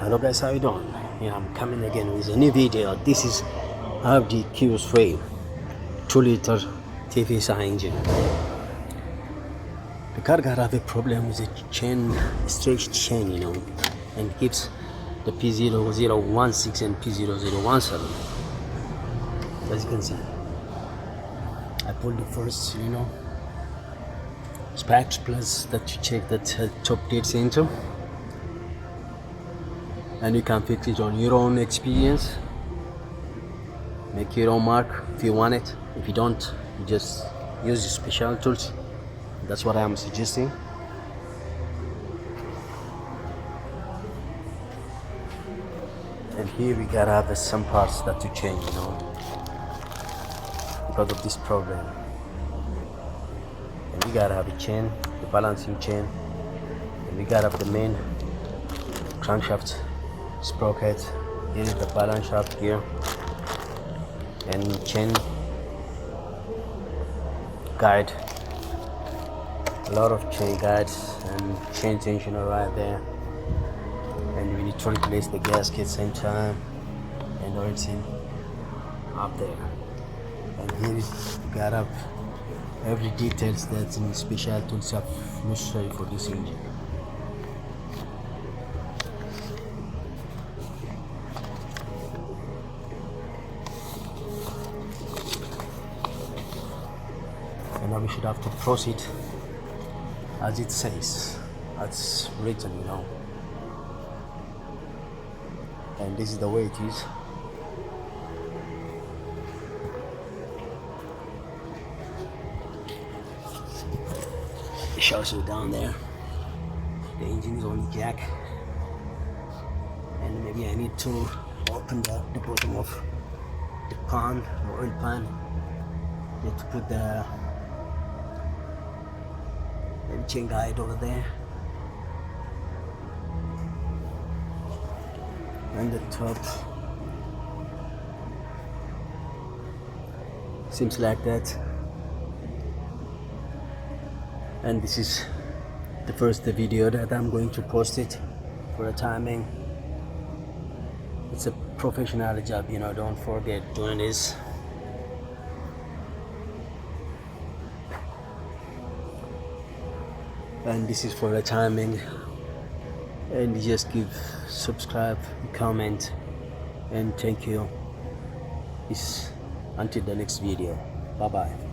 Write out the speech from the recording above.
Hello guys, how you doing? Yeah, I'm coming again with a new video. This is Audi Q3 2-liter DTC engine. The car got have a problem with the chain, stretched chain, and it gives the P0016 and P0017. As you can see, I pulled the first, spark plugs that you check that top dead center. And you can fix it on your own experience, make your own mark if you want it. If you don't, you just use the special tools. That's what I'm suggesting. And here we gotta have some parts that to change, because of this problem. And we gotta have a chain, the balancing chain, and we gotta have the main crankshaft sprocket. Here is the balance shaft here, and chain guide, a lot of chain guides and chain tensioner right there. And we need to replace the gasket same time and everything up there. And here is got up every details that's in special tools necessary for this engine. And now we should have to proceed as it says, as written, and this is the way it is. It shows you down there the engine is on jack, and maybe I need to open the bottom of the pan, the oil pan. Need to put the chain guide over there, and the top seems like that. And this is the first video that I'm going to post it for the timing. It's a professional job, don't forget doing this. And this is for the timing. And just give, subscribe, comment, and thank you. Peace until the next video. Bye bye.